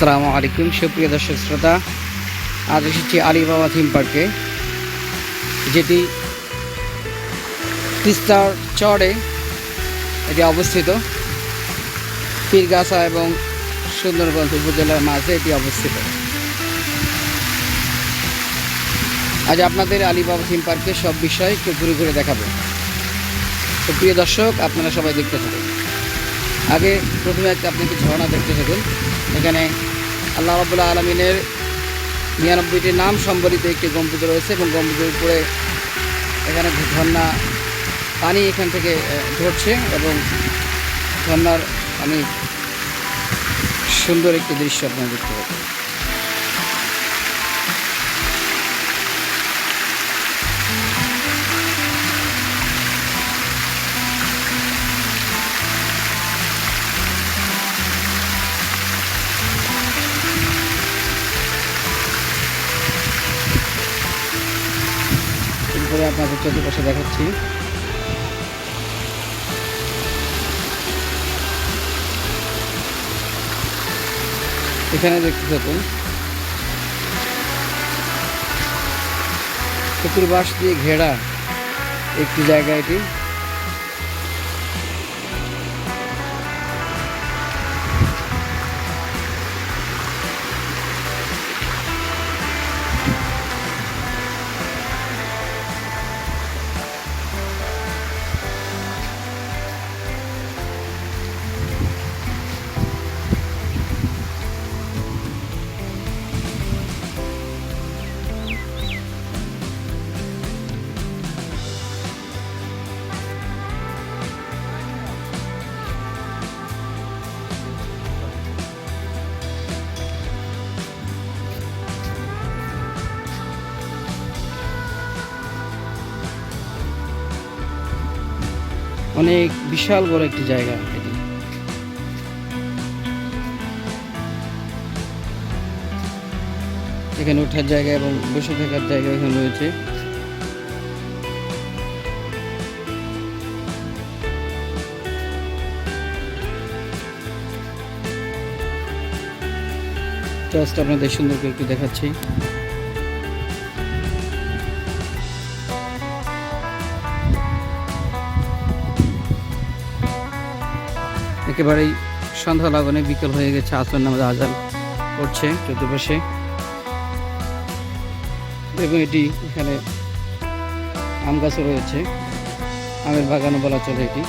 আসসালামু আলাইকুম সুপ্রিয় দর্শক শ্রোতা, আজ এসেছি আলিবাবা থিম পার্কে, যেটি তিস্তার চরে এটি অবস্থিত। পীরগাছা এবং সুন্দরগঞ্জ উপজেলার মাঝে এটি অবস্থিত। আজ আপনাদের আলিবাবা থিম পার্কের সব বিষয় একটু ঘুরে ঘুরে দেখাবো। সুপ্রিয় দর্শক, আপনারা সবাই দেখতে থাকুন। আগে প্রথমে আপনি একটি ঝর্ণা দেখতে থাকুন। এখানে আল্লাহ রাব্বুল আলামিনের ৯৯টি নাম সম্বলিত একটি গম্বুজ রয়েছে এবং গম্বুজের উপরে এখানে ঝর্ণা পানি এখান থেকে ঝরছে এবং ঝর্ণার অনেক সুন্দর একটি দৃশ্য আপনারা দেখতে পাবেন। এরপরে আপনাদের চতুর্পাশে দেখাচ্ছি। এখানে দেখতে থাকুন, চতুর্পাশ দিয়ে ঘেরা একটি জায়গা এটি। অনেক বিশাল বড় একটি জায়গা এটি। এখানে ওঠার জায়গা এবং বসে থাকার জায়গা এখানে রয়েছে। জাস্ট আপনাদের সুন্দর করে একটু দেখাচ্ছি। একেবারেই সন্ধ্যা লাগনে বিকেল হয়ে গেছে, আসর নামাজ আজান করছে চতুর্পাশে। এবং এটি এখানে আম গাছও রয়েছে, আমের বাগানও বলা চলে এটি।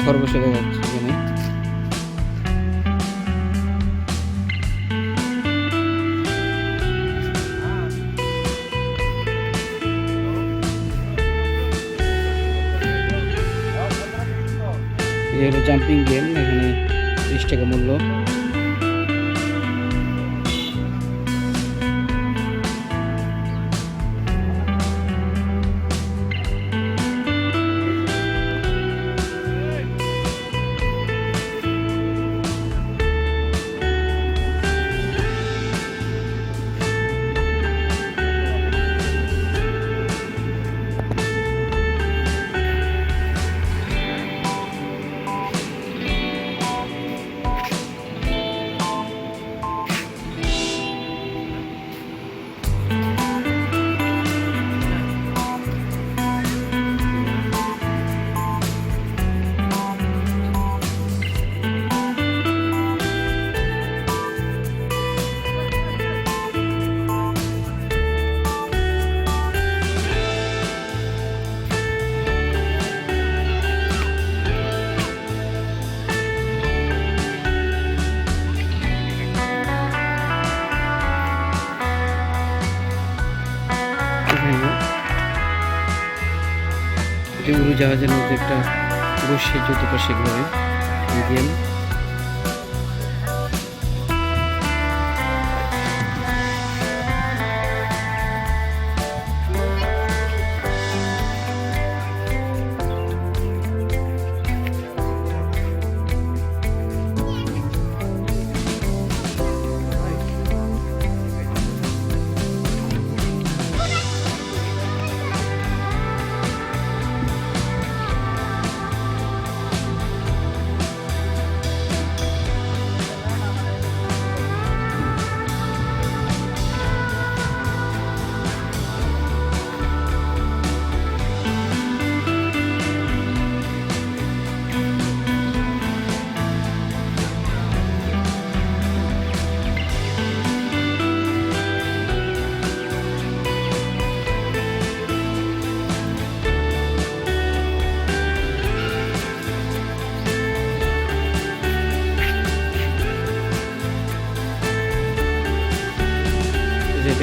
খরগোশ দেখা যাচ্ছে এখানে। এই হলো জাম্পিং গেম, এখানে 30 টাকা মূল্য। উড়োজাহাজের মধ্যে একটা বসে চতুর্পাশে ঘরে গেম।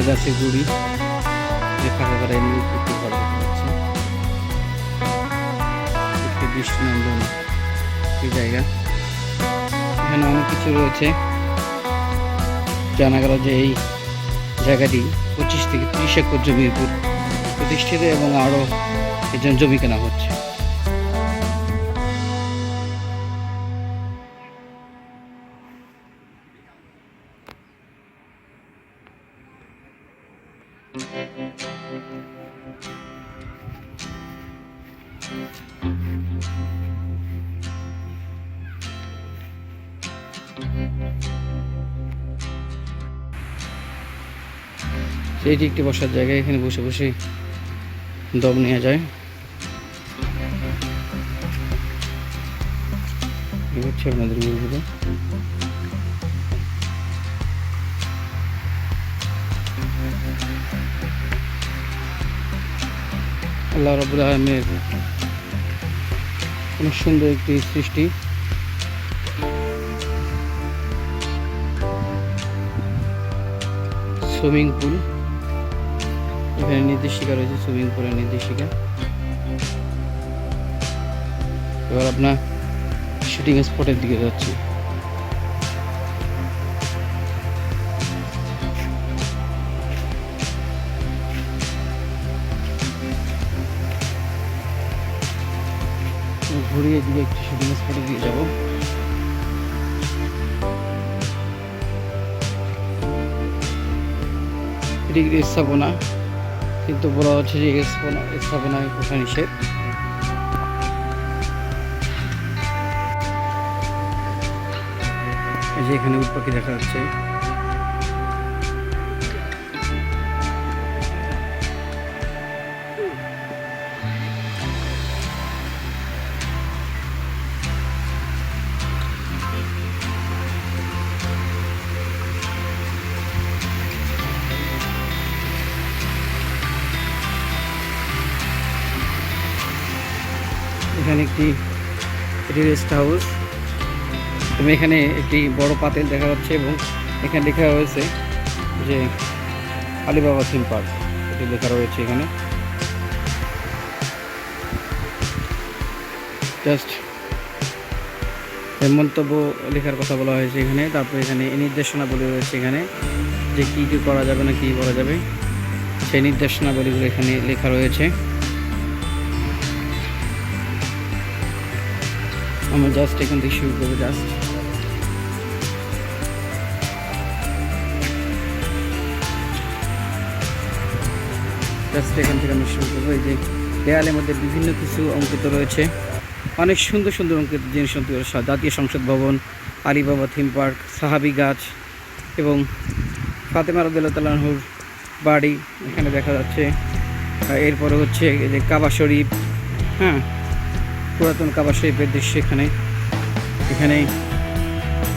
গাছের গুড়ি যে ফাঁকা করা এমনি একটু ভালো লাগছে। একটি দৃষ্টিনন্দন একটি জায়গা, এখানে অনেক কিছু রয়েছে। জানা গেল যে এই জায়গাটি 25 থেকে 30 একর জমির উপর প্রতিষ্ঠিত এবং আরও একজন জমি কেনা হচ্ছে। এটি একটি বসার জায়গা, এখানে বসে বসে দম নেওয়া যায়। এই হচ্ছে আপনাদের গরুগুলো। আল্লাহ রাব্বুল আলামিনের অনেক সুন্দর একটি সৃষ্টি। সুইমিং পুল, এখানে নির্দেশিকা রয়েছে, সুইমিং পুলের নির্দেশিকা। এবার আপনার শুটিং স্পটের দিকে যাচ্ছি। ঘুরিয়ে দিকে একটি শুটিং স্পটে দিয়ে যাবো। এটি একটি স্থাপনা, কিন্তু বলা হচ্ছে যে স্থাপনায় পোষা নিষেধ। এই যে এখানে উট পাখি দেখা যাচ্ছে। এখানে একটি রেস্ট হাউস এবং এখানে একটি বড় পাতিল দেখা যাচ্ছে এবং এখানে লেখা রয়েছে যে আলিবাবা থিম পার্ক, এটি লেখা রয়েছে এখানে। জাস্ট মন্তব্য লেখার কথা বলা হয়েছে এখানে। তারপর এখানে নির্দেশনাবলী রয়েছে এখানে, যে কী কী করা যাবে না কী করা যাবে, সেই নির্দেশনাবলীগুলো এখানে লেখা রয়েছে। আমরা জাস্ট এখান থেকে শুরু করবো। জাস্ট এখান থেকে আমি শুরু করবো। এই যে দেয়ালের মধ্যে বিভিন্ন কিছু অঙ্কিত রয়েছে, অনেক সুন্দর সুন্দর অঙ্কিত জিনিস। জাতীয় সংসদ ভবন, আলিবাবা থিম পার্ক, সাহাবি গাছ এবং ফাতেমা রাদিয়াল্লাহু তাআলা আনহুর বাড়ি এখানে দেখা যাচ্ছে। এরপরে হচ্ছে এই যে কাবা শরীফ, হ্যাঁ, পুরাতন কাবা শরীফের দৃশ্য এখানে। এখানে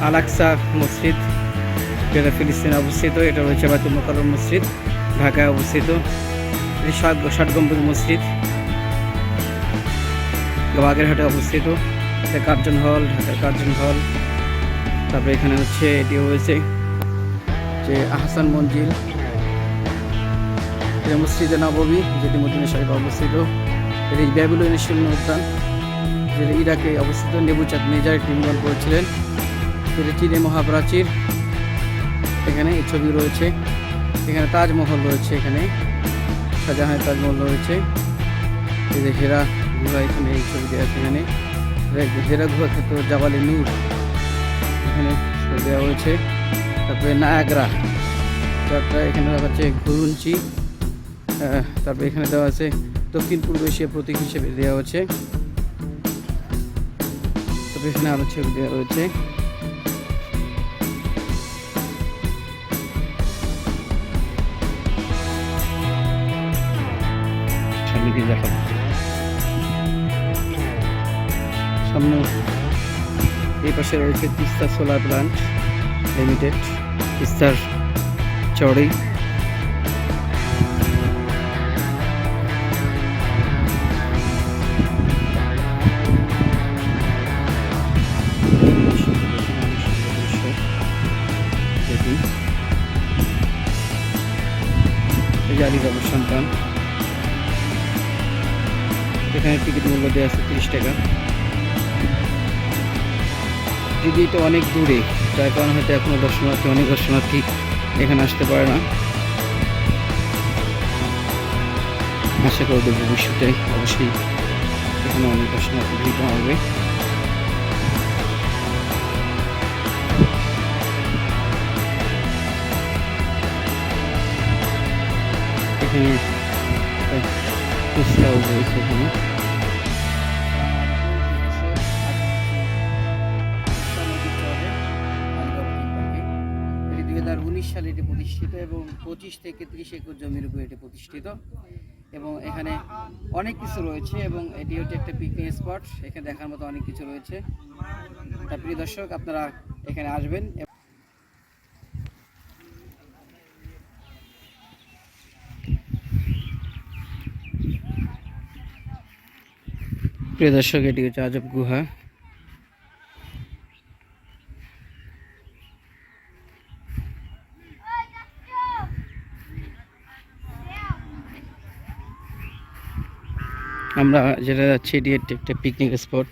আল আকসা মসজিদ, যেটা ফিলিস্তিনে অবস্থিত। এটা রয়েছে বাইতুল মুকাররম মসজিদ, ঢাকায় অবস্থিত। এটি 60 গম্বুজ মসজিদ, বাগেরহাটে অবস্থিত। এটা কার্জন হল, ঢাকার কার্জন হল। তারপরে এখানে হচ্ছে এটি হয়েছে যে আহসান মঞ্জিল, এটা মসজিদে নববী, যেটি মদিনা শরীফে অবস্থিত। এটি ব্যাবিলনীয় সৈন্য উদ্যান, যেটা ইরাকে অবস্থিত। নেবুচাঁদ নেজার এটি নির্মাণ করেছিলেন। এটি চীনের মহাপ্রাচীর, এখানে এই ছবি রয়েছে। এখানে তাজমহল রয়েছে, এখানে শাহজাহানের তাজমহল রয়েছে। এই যে হেরা গুহা, এখানে এই ছবি দেওয়া আছে। এখানে হেরা গুহা ক্ষেত্র জাবালে নূর এখানে দেওয়া হয়েছে। তারপরে নায়াগ্রা, তারপরে এখানে দেওয়া হচ্ছে ঘুরুঞ্চি। তারপরে এখানে দেওয়া আছে দক্ষিণ পূর্ব এশিয়ার প্রতীক হিসেবে দেওয়া হচ্ছে। তবে এখানে আরো ছবি দেওয়া রয়েছে। সামনে এই পাশে রয়েছে তিস্তা সোলার প্লান্ট লিমিটেড, তিস্তার চড়ে। আলী বাবার সন্তান। এখানে টিকিট মূল্য দেওয়া আছে 30 টাকা। যদি এটা অনেক দূরে, যার কারণে হয়তো এখনো অনেক দর্শনার্থী এখানে আসতে পারে না। আশা করি ভবিষ্যতে অবশ্যই এখানে অনেক দর্শনার্থী ভিড় হবে। এখানে ফুচকাও রয়েছে এখানে। এটি 2019 সালে এটি প্রতিষ্ঠিত এবং 25 থেকে 30 একর জমির উপর এটি প্রতিষ্ঠিত এবং এখানে অনেক কিছু রয়েছে এবং এটি হচ্ছে একটা পিকনিক স্পট। এখানে দেখার মতো অনেক কিছু রয়েছে। তা প্রিয় দর্শক, আপনারা এখানে আসবেন। প্রিয় দর্শক, এটি হচ্ছে আজব গুহা। আমরা যেটা যাচ্ছি এটি একটা পিকনিক স্পট।